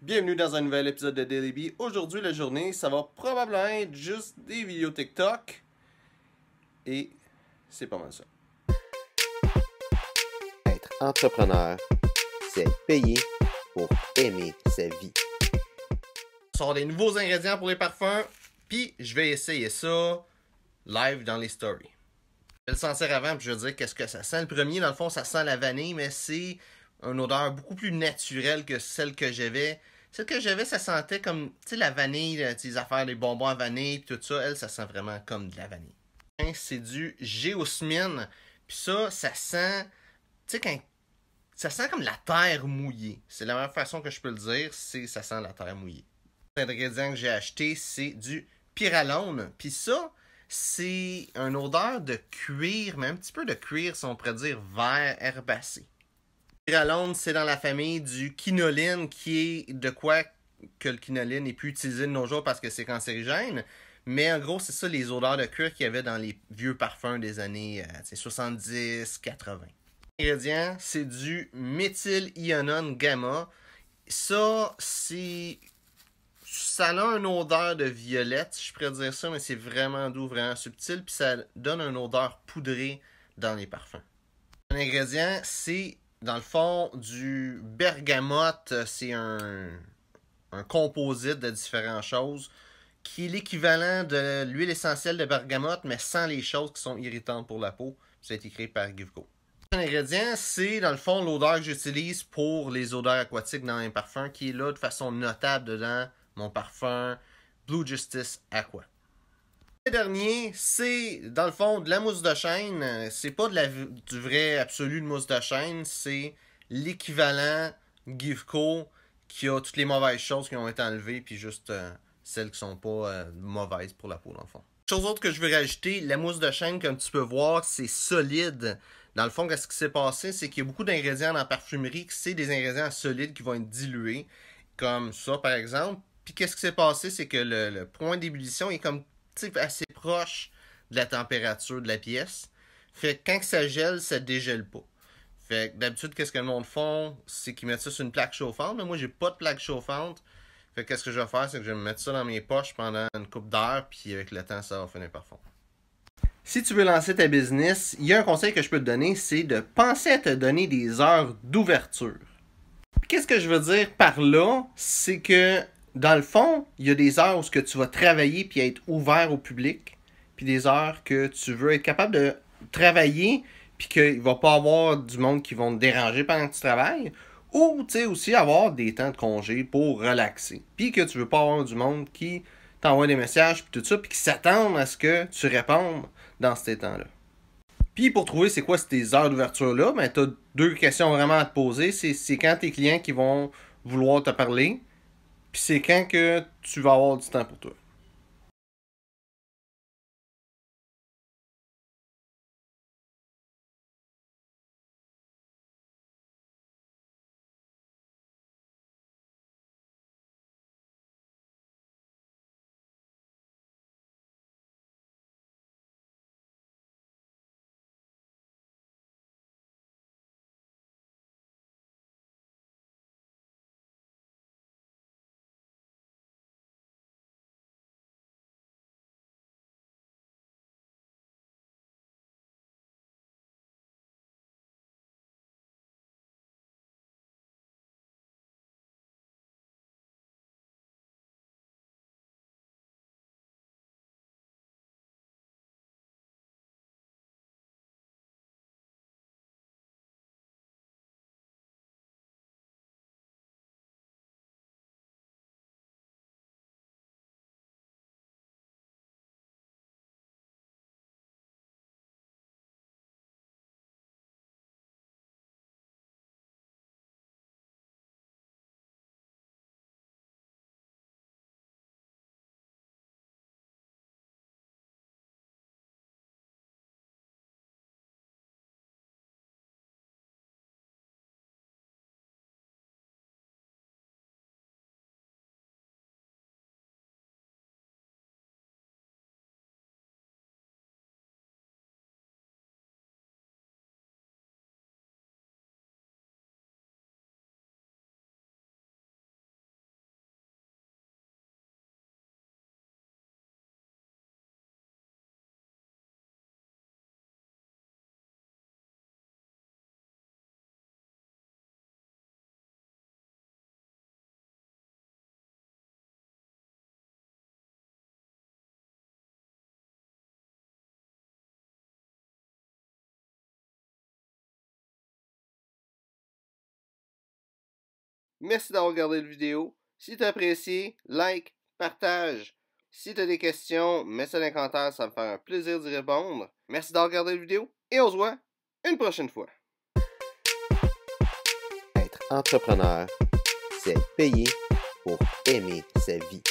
Bienvenue dans un nouvel épisode de Daily Bee. Aujourd'hui, la journée, ça va probablement être juste des vidéos TikTok. Et c'est pas mal ça. Être entrepreneur, c'est être payé pour aimer sa vie. On sort des nouveaux ingrédients pour les parfums. Puis je vais essayer ça live dans les stories. Je vais le sentir avant, puis je vais dire qu'est-ce que ça sent. Le premier, dans le fond, ça sent la vanille, mais c'est une odeur beaucoup plus naturelle que celle que j'avais. Celle que j'avais, ça sentait comme, tu sais, la vanille, les affaires, les bonbons à vanille, tout ça. Elle, ça sent vraiment comme de la vanille. C'est du géosmine. Puis ça sent, tu sais, ça sent comme la terre mouillée. C'est la meilleure façon que je peux le dire, c'est ça sent la terre mouillée. L'ingrédient que j'ai acheté, c'est du pyralone. Puis ça, c'est une odeur de cuir, mais un petit peu de cuir, si on pourrait dire vert herbacé. Pyralone, c'est dans la famille du quinoline, qui est de quoi que le quinoline est plus utilisé de nos jours parce que c'est cancérigène. Mais en gros, c'est ça les odeurs de cuir qu'il y avait dans les vieux parfums des années 70-80. L'ingrédient, c'est du méthylionone gamma. Ça, ça a une odeur de violette, si je pourrais dire ça, mais c'est vraiment doux, vraiment subtil, puis ça donne une odeur poudrée dans les parfums. L'ingrédient, c'est dans le fond du bergamote. C'est un composite de différentes choses qui est l'équivalent de l'huile essentielle de bergamote, mais sans les choses qui sont irritantes pour la peau. Ça a été créé par Givco. L'ingrédient, c'est dans le fond l'odeur que j'utilise pour les odeurs aquatiques dans les parfums, qui est là de façon notable dedans mon parfum Blue Justice Aqua. Le dernier, c'est dans le fond de la mousse de chêne. C'est pas du vrai absolu de mousse de chêne, c'est l'équivalent Givco qui a toutes les mauvaises choses qui ont été enlevées, puis juste celles qui sont pas mauvaises pour la peau dans le fond. Chose autre que je veux rajouter, la mousse de chêne, comme tu peux voir, c'est solide. Dans le fond, ce qui s'est passé, c'est qu'il y a beaucoup d'ingrédients dans la parfumerie que c'est des ingrédients solides qui vont être dilués, comme ça par exemple. Puis qu'est-ce qui s'est passé, c'est que le point d'ébullition est comme assez proche de la température de la pièce. Fait que quand ça gèle, ça dégèle pas. Fait que d'habitude, qu'est-ce que le monde font, c'est qu'ils mettent ça sur une plaque chauffante. Mais moi, j'ai pas de plaque chauffante. Fait que qu'est-ce que je vais faire, c'est que je vais me mettre ça dans mes poches pendant une couple d'heures, puis avec le temps, ça va finir par fondre. Si tu veux lancer ta business, il y a un conseil que je peux te donner, c'est de penser à te donner des heures d'ouverture. Qu'est-ce que je veux dire par là, c'est que dans le fond, il y a des heures où ce que tu vas travailler puis être ouvert au public, puis des heures que tu veux être capable de travailler puis qu'il ne va pas avoir du monde qui vont te déranger pendant que tu travailles, ou tu sais aussi avoir des temps de congé pour relaxer, puis que tu veux pas avoir du monde qui t'envoie des messages puis tout ça, puis qui s'attendent à ce que tu répondes dans ces temps-là. Puis pour trouver c'est quoi ces heures d'ouverture-là, ben, tu as deux questions vraiment à te poser. C'est quand tes clients qui vont vouloir te parler, puis c'est quand que tu vas avoir du temps pour toi. Merci d'avoir regardé la vidéo. Si tu as apprécié, like, partage. Si tu as des questions, mets ça dans les commentaires, ça me fait un plaisir d'y répondre. Merci d'avoir regardé la vidéo et on se voit une prochaine fois. Être entrepreneur, c'est payer pour aimer sa vie.